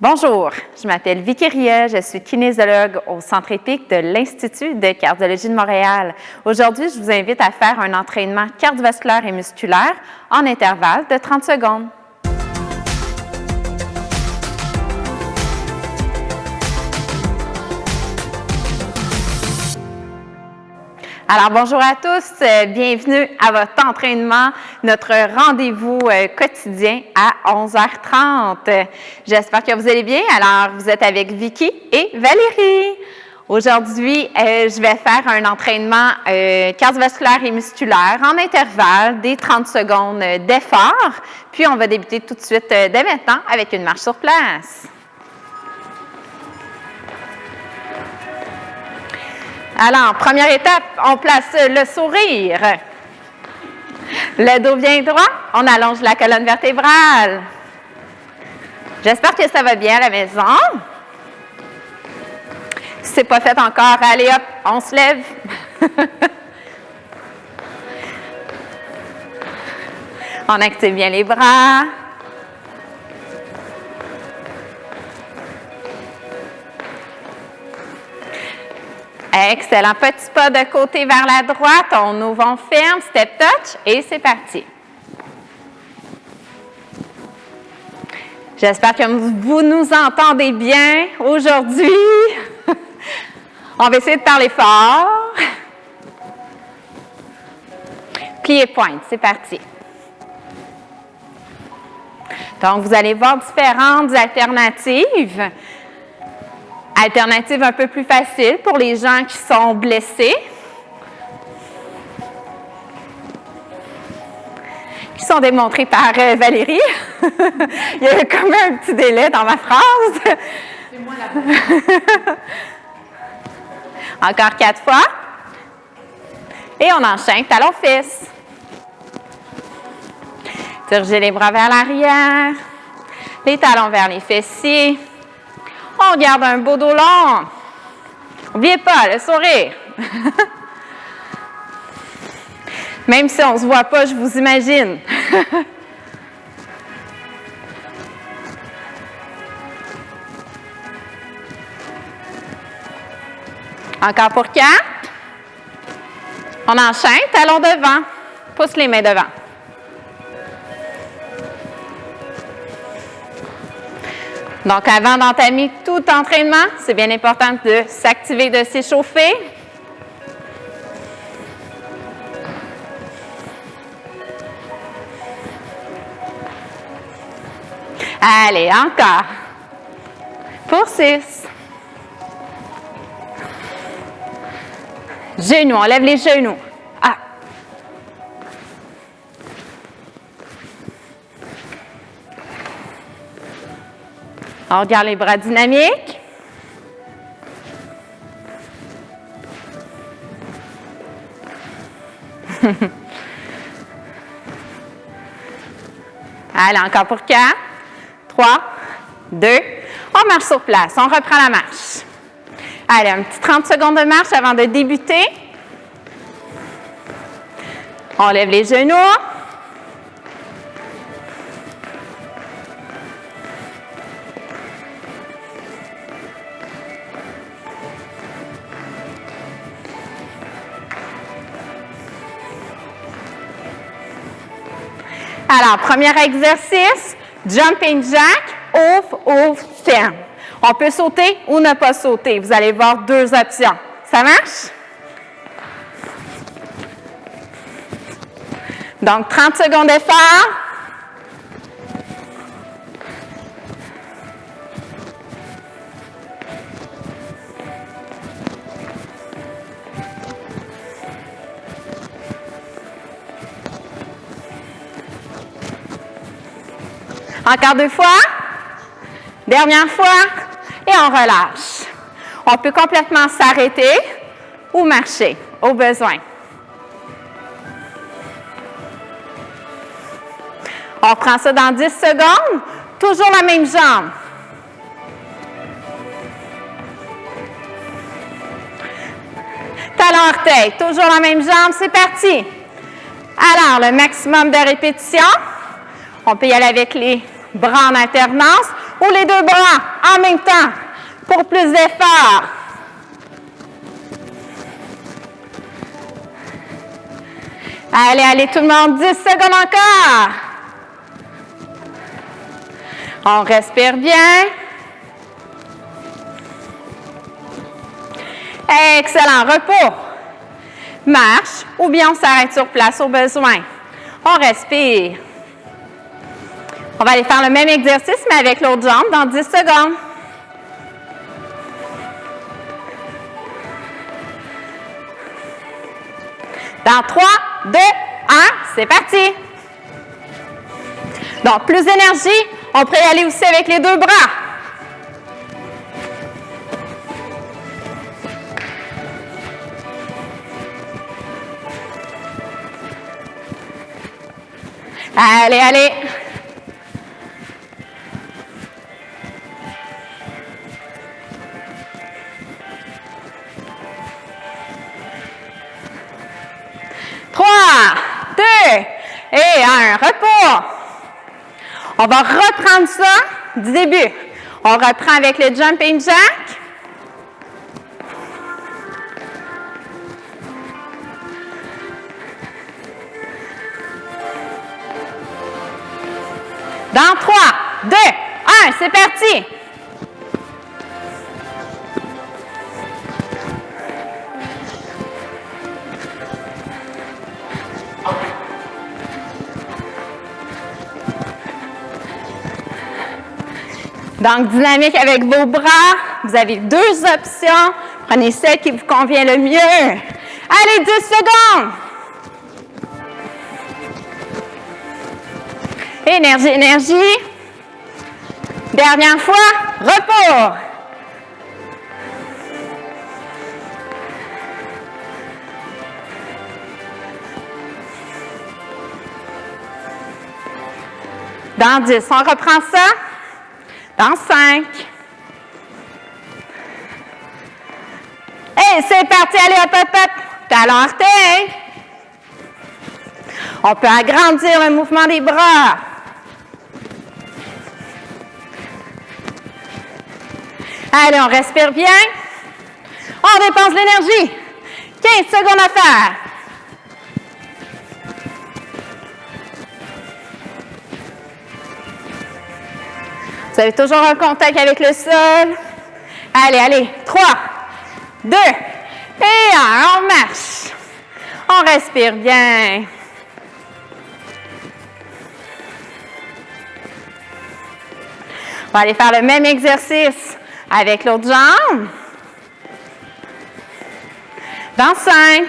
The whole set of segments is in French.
Bonjour, je m'appelle Vicky Rieu, je suis kinésiologue au Centre épique de l'Institut de cardiologie de Montréal. Aujourd'hui, je vous invite à faire un entraînement cardiovasculaire et musculaire en intervalle de 30 secondes. Alors, bonjour à tous, bienvenue à votre entraînement, notre rendez-vous quotidien à 11h30. J'espère que vous allez bien. Alors, vous êtes avec Vicky et Valérie. Aujourd'hui, je vais faire un entraînement cardiovasculaire et musculaire en intervalle des 30 secondes d'effort. Puis, on va débuter tout de suite dès maintenant avec une marche sur place. Alors, première étape, on place le sourire. Le dos bien droit, on allonge la colonne vertébrale. J'espère que ça va bien à la maison. Si ce n'est pas fait encore, allez hop, on se lève. On active bien les bras. Excellent. Petit pas de côté vers la droite. On ouvre, on ferme. Step touch. Et c'est parti. J'espère que vous nous entendez bien aujourd'hui. On va essayer de parler fort. Plié pointe. C'est parti. Donc, vous allez voir différentes alternatives. Alternative un peu plus facile pour les gens qui sont blessés, qui sont démontrés par Valérie. Il y a comme un petit délai dans ma phrase. C'est moi là-bas. Encore 4 fois. Et on enchaîne talons-fesses. Dirigez les bras vers l'arrière, les talons vers les fessiers. On garde un beau dos long. N'oubliez pas, le sourire. Même si on ne se voit pas, je vous imagine. Encore pour 4. On enchaîne, talons devant. Pousse les mains devant. Donc, avant d'entamer tout entraînement, c'est bien important de s'activer, de s'échauffer. Allez, encore. Pour 6. Genoux, on lève les genoux. Ah. On regarde les bras dynamiques. Allez, encore pour 4, 3, 2. On marche sur place. On reprend la marche. Allez, un petit 30 secondes de marche avant de débuter. On lève les genoux. Alors, premier exercice, jumping jack, ouvre, ferme. On peut sauter ou ne pas sauter. Vous allez voir 2 options. Ça marche? Donc, 30 secondes d'effort. Encore 2 fois. Dernière fois. Et on relâche. On peut complètement s'arrêter ou marcher au besoin. On prend ça dans 10 secondes. Toujours la même jambe. Talon orteil. Toujours la même jambe. C'est parti. Alors, le maximum de répétitions. On peut y aller avec les bras en alternance ou les deux bras en même temps pour plus d'effort. Allez, allez tout le monde, 10 secondes encore. On respire bien. Excellent, repos. Marche ou bien on s'arrête sur place au besoin. On respire. On va aller faire le même exercice, mais avec l'autre jambe dans 10 secondes. Dans 3, 2, 1, c'est parti. Donc, plus d'énergie, on peut y aller aussi avec les deux bras. Allez, allez. Trois, 2 et 1. Repos. On va reprendre ça du début. On reprend avec le jumping jack. Dans 3, 2, 1, c'est parti. Donc, dynamique avec vos bras. Vous avez deux options. Prenez celle qui vous convient le mieux. Allez, 10 secondes. Énergie, énergie. Dernière fois, repos. Dans 10, on reprend ça. Dans 5. Et c'est parti, allez, hop, hop, hop. Talon orteil. On peut agrandir le mouvement des bras. Allez, on respire bien. On dépense l'énergie. 15 secondes à faire. Vous avez toujours un contact avec le sol. Allez, allez. 3, 2 et 1. On marche. On respire bien. On va aller faire le même exercice avec l'autre jambe. Dans 5.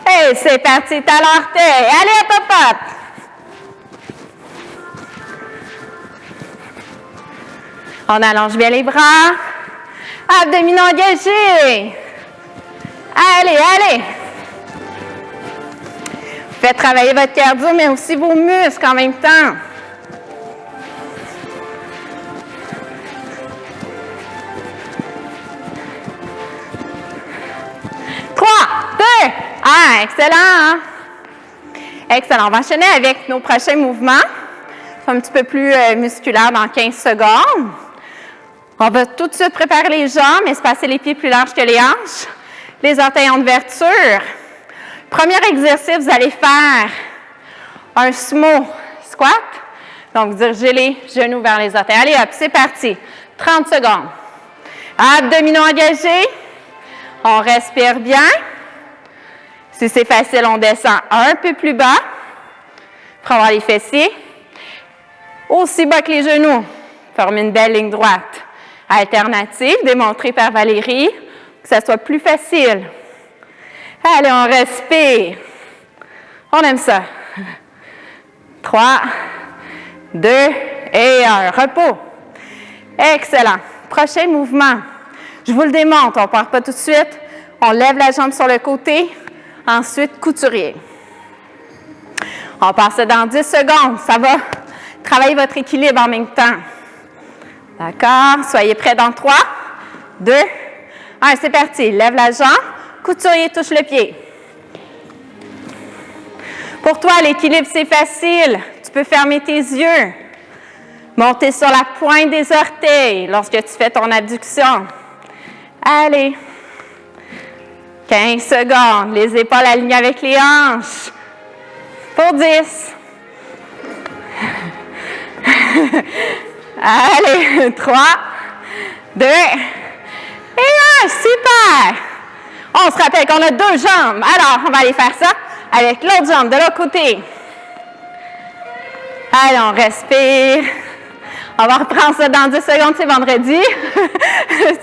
Et c'est parti, talon orteil. Allez, hop, hop, hop. On allonge bien les bras. Abdominaux engagés. Allez, allez. Faites travailler votre cardio, mais aussi vos muscles en même temps. Excellent. Excellent. On va enchaîner avec nos prochains mouvements. Un petit peu plus musculaire dans 15 secondes. On va tout de suite préparer les jambes, espacer les pieds plus larges que les hanches. Les orteils en ouverture. Premier exercice, vous allez faire un sumo squat. Donc, vous dirigez les genoux vers les orteils. Allez, hop, c'est parti. 30 secondes. Abdominaux engagés. On respire bien. Si c'est facile, on descend un peu plus bas pour avoir les fessiers. Aussi bas que les genoux. Former une belle ligne droite. Alternative, démontrée par Valérie, que ça soit plus facile. Allez, on respire. On aime ça. 3, 2 et 1. Repos. Excellent. Prochain mouvement. Je vous le démontre. On ne part pas tout de suite. On lève la jambe sur le côté. Ensuite, couturier. On passe dans 10 secondes. Ça va travailler votre équilibre en même temps. D'accord? Soyez prêts dans 3, 2, 1. C'est parti. Lève la jambe. Couturier touche le pied. Pour toi, l'équilibre, c'est facile. Tu peux fermer tes yeux. Monter sur la pointe des orteils lorsque tu fais ton abduction. Allez. 15 secondes. Les épaules alignées avec les hanches. Pour 10. Allez. 3, 2 et 1. Super. On se rappelle qu'on a 2 jambes. Alors, on va aller faire ça avec l'autre jambe de l'autre côté. Allez, on respire. On va reprendre ça dans 10 secondes. C'est vendredi.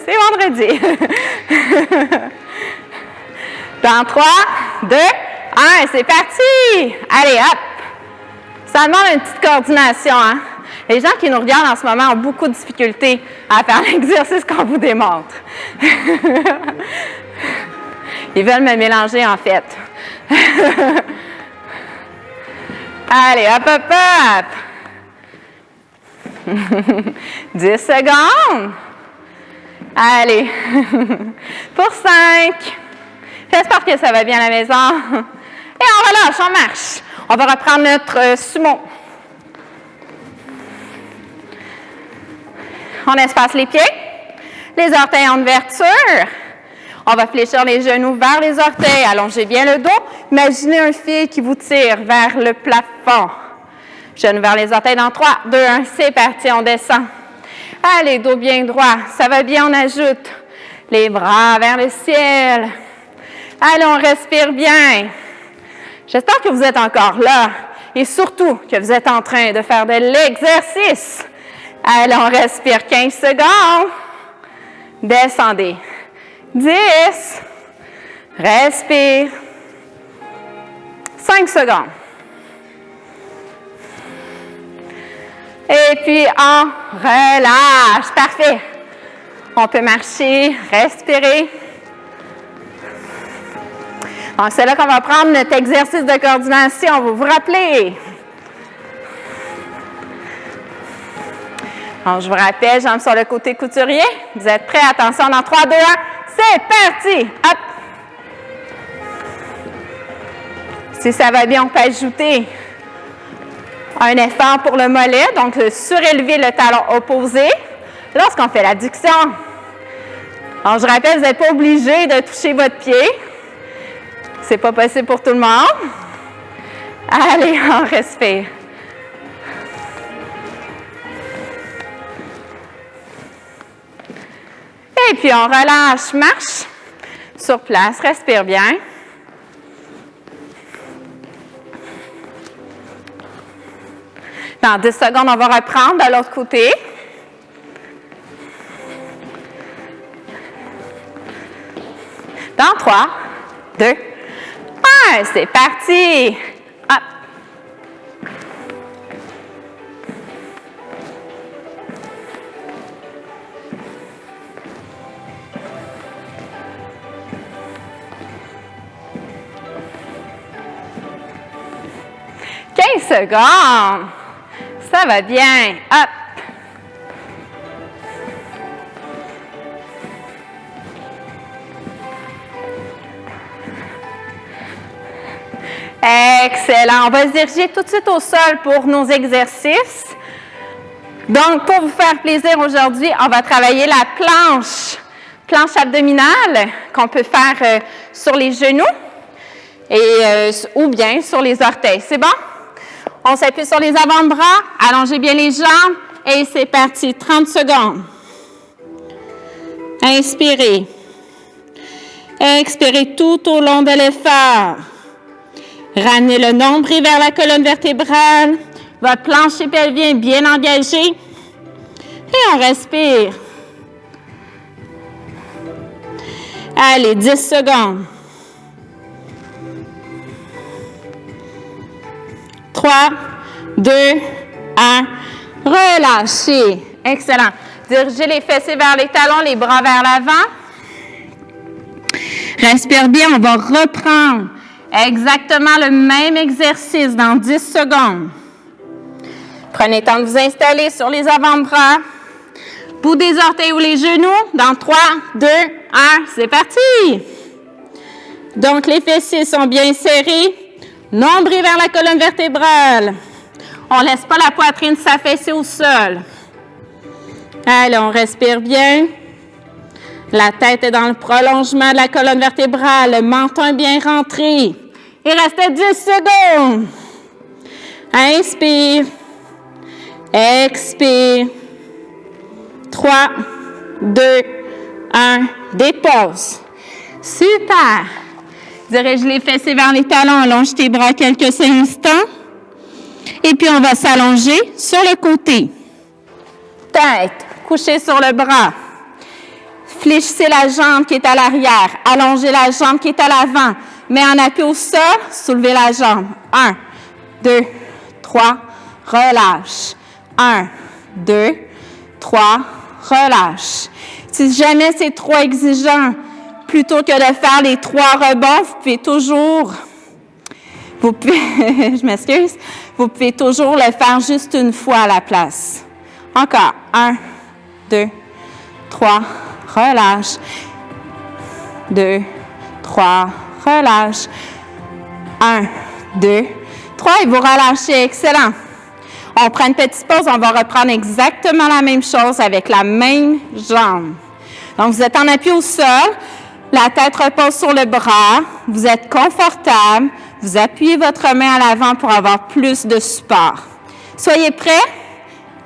C'est vendredi. Dans 3, 2, 1, c'est parti! Allez, hop! Ça demande une petite coordination, hein? Les gens qui nous regardent en ce moment ont beaucoup de difficultés à faire l'exercice qu'on vous démontre. Ils veulent me mélanger, en fait. Allez, hop, hop, hop! 10 secondes. Allez. Pour 5. J'espère que ça va bien à la maison. Et on relâche, on marche. On va reprendre notre sumo. On espace les pieds. Les orteils en ouverture. On va fléchir les genoux vers les orteils. Allongez bien le dos. Imaginez un fil qui vous tire vers le plafond. Genoux vers les orteils dans 3, 2, 1. C'est parti, on descend. Allez, dos bien droit. Ça va bien, on ajoute les bras vers le ciel. Allez, on respire bien. J'espère que vous êtes encore là et surtout que vous êtes en train de faire de l'exercice. Allez, on respire 15 secondes. Descendez. 10. Respire. 5 secondes. Et puis, on relâche. Parfait. On peut marcher, respirer. Donc, c'est là qu'on va prendre notre exercice de coordination. Vous vous rappelez? Donc, je vous rappelle, jambes sur le côté couturier. Vous êtes prêts? Attention, dans 3, 2, 1. C'est parti! Hop! Si ça va bien, on peut ajouter un effort pour le mollet. Donc, surélever le talon opposé lorsqu'on fait l'adduction. Donc, je rappelle, vous n'êtes pas obligé de toucher votre pied. C'est pas possible pour tout le monde. Allez, on respire. Et puis, on relâche, marche sur place, respire bien. Dans 10 secondes, on va reprendre de l'autre côté. Dans 3, 2, 1, c'est parti! Hop! Secondes. Ça va bien. Hop. Excellent. On va se diriger tout de suite au sol pour nos exercices. Donc, pour vous faire plaisir aujourd'hui, on va travailler la planche abdominale qu'on peut faire sur les genoux ou bien sur les orteils. C'est bon? On s'appuie sur les avant-bras, allongez bien les jambes et c'est parti. 30 secondes. Inspirez. Expirez tout au long de l'effort. Ramenez le nombril vers la colonne vertébrale. Votre plancher pelvien bien engagé. Et on respire. Allez, 10 secondes. 3, 2, 1. Relâchez. Excellent. Dirigez les fessiers vers les talons, les bras vers l'avant. Respire bien. On va reprendre exactement le même exercice dans 10 secondes. Prenez le temps de vous installer sur les avant-bras. Bout des orteils ou les genoux. Dans 3, 2, 1. C'est parti. Donc, les fessiers sont bien serrés. Nombril vers la colonne vertébrale. On ne laisse pas la poitrine s'affaisser au sol. Allez, on respire bien. La tête est dans le prolongement de la colonne vertébrale. Le menton est bien rentré. Il reste 10 secondes. Inspire. Expire. 3, 2, 1. Dépose. Super. Dirige les fessiers vers les talons. Allonge tes bras quelques instants. Et puis, on va s'allonger sur le côté. Tête couchée sur le bras. Fléchissez la jambe qui est à l'arrière. Allongez la jambe qui est à l'avant. Mais en appui au sol, soulevez la jambe. 1, 2, 3, relâche. 1, 2, 3, relâche. Si jamais c'est trop exigeant, plutôt que de faire les 3 rebonds, vous pouvez toujours le faire juste une fois à la place. Encore. 1, 2, 3, relâche. 2, 3, relâche. 1, 2, 3 et vous relâchez. Excellent. On prend une petite pause. On va reprendre exactement la même chose avec la même jambe. Donc, vous êtes en appui au sol. La tête repose sur le bras. Vous êtes confortable. Vous appuyez votre main à l'avant pour avoir plus de support. Soyez prêts?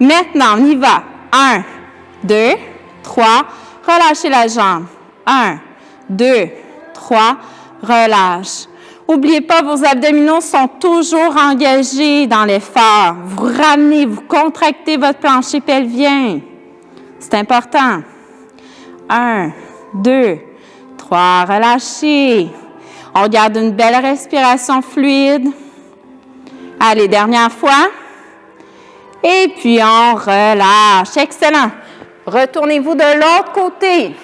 Maintenant, on y va. 1, 2, 3. Relâchez la jambe. 1, 2, 3. Relâche. N'oubliez pas, vos abdominaux sont toujours engagés dans l'effort. Vous ramenez, vous contractez votre plancher pelvien. C'est important. 1, 2, 3. Relâchez. On garde une belle respiration fluide. Allez, dernière fois. Et puis, on relâche. Excellent. Retournez-vous de l'autre côté.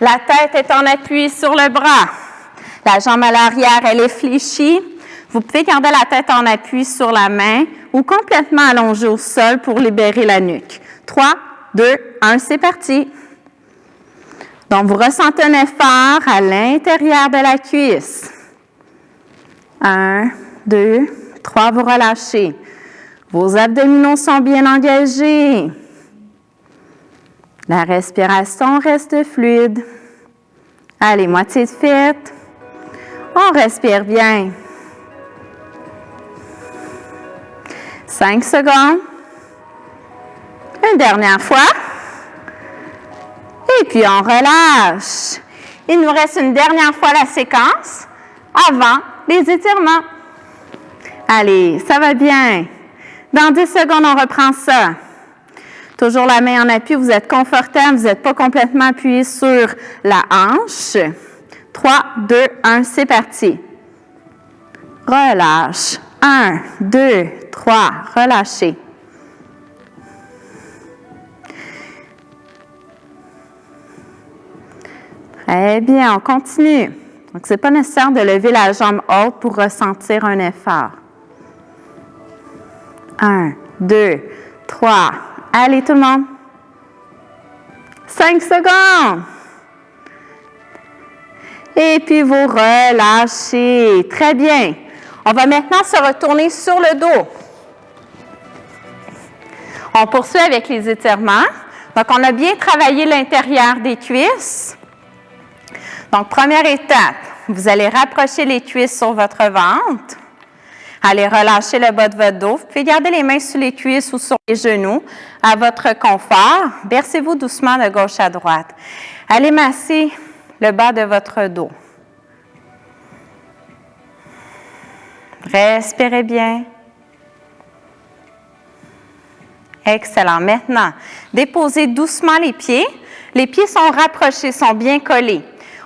La tête est en appui sur le bras. La jambe à l'arrière, elle est fléchie. Vous pouvez garder la tête en appui sur la main ou complètement allongée au sol pour libérer la nuque. 3, 2, 1, c'est parti. Donc, vous ressentez un effort à l'intérieur de la cuisse. 1, 2, 3, vous relâchez. Vos abdominaux sont bien engagés. La respiration reste fluide. Allez, moitié de faite. On respire bien. 5 secondes. Une dernière fois. Et puis, on relâche. Il nous reste une dernière fois la séquence avant les étirements. Allez, ça va bien. Dans 10 secondes, on reprend ça. Toujours la main en appui, vous êtes confortable, vous n'êtes pas complètement appuyé sur la hanche. 3, 2, 1, c'est parti. Relâche. 1, 2, 3, relâchez. Très bien, on continue. Donc, ce n'est pas nécessaire de lever la jambe haute pour ressentir un effort. 1, 2, 3. Allez, tout le monde. 5 secondes. Et puis, vous relâchez. Très bien. On va maintenant se retourner sur le dos. On poursuit avec les étirements. Donc, on a bien travaillé l'intérieur des cuisses. Donc, première étape, vous allez rapprocher les cuisses sur votre ventre. Allez relâcher le bas de votre dos. Vous pouvez garder les mains sur les cuisses ou sur les genoux à votre confort. Bercez-vous doucement de gauche à droite. Allez masser le bas de votre dos. Respirez bien. Excellent. Maintenant, déposez doucement les pieds. Les pieds sont rapprochés, sont bien collés.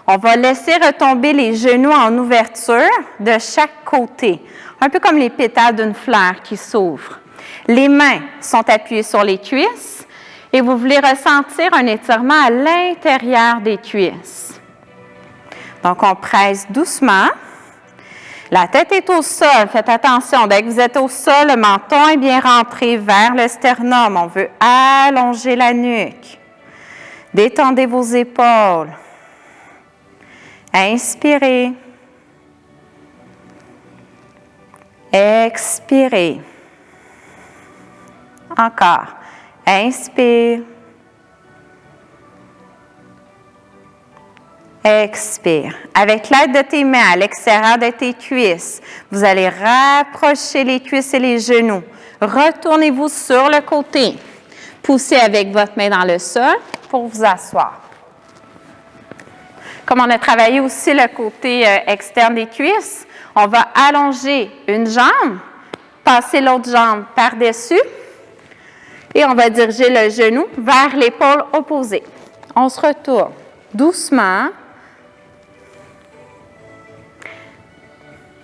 On va laisser retomber les genoux en ouverture de chaque côté, un peu comme les pétales d'une fleur qui s'ouvrent. Les mains sont appuyées sur les cuisses et vous voulez ressentir un étirement à l'intérieur des cuisses. Donc, on presse doucement. La tête est au sol. Faites attention. Dès que vous êtes au sol, le menton est bien rentré vers le sternum. On veut allonger la nuque. Détendez vos épaules. Inspirez. Expirez. Encore. Inspire. Expire. Avec l'aide de tes mains à l'extérieur de tes cuisses, vous allez rapprocher les cuisses et les genoux. Retournez-vous sur le côté. Poussez avec votre main dans le sol pour vous asseoir. Comme on a travaillé aussi le côté externe des cuisses, on va allonger une jambe, passer l'autre jambe par-dessus et on va diriger le genou vers l'épaule opposée. On se retourne doucement.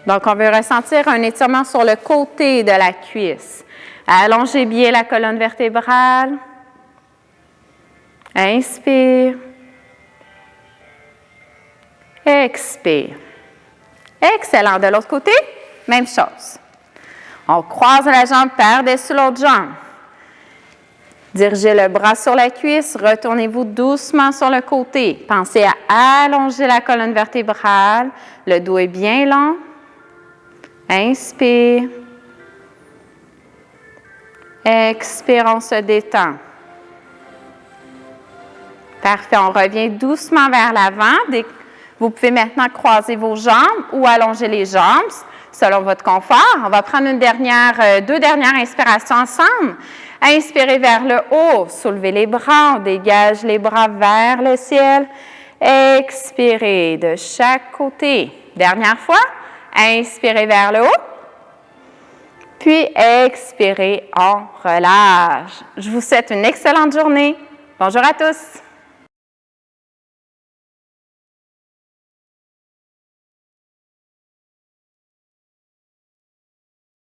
Donc, on veut ressentir un étirement sur le côté de la cuisse. Allongez bien la colonne vertébrale. Inspire. Expire. Excellent. De l'autre côté, même chose. On croise la jambe par-dessus l'autre jambe. Dirigez le bras sur la cuisse. Retournez-vous doucement sur le côté. Pensez à allonger la colonne vertébrale. Le dos est bien long. Inspire. Expire, on se détend. Parfait, on revient doucement vers l'avant. Vous pouvez maintenant croiser vos jambes ou allonger les jambes selon votre confort. On va prendre deux dernières inspirations ensemble. Inspirez vers le haut, soulevez les bras, on dégage les bras vers le ciel. Expirez de chaque côté. Dernière fois. Inspirez vers le haut, puis expirez, on relâche. Je vous souhaite une excellente journée. Bonjour à tous.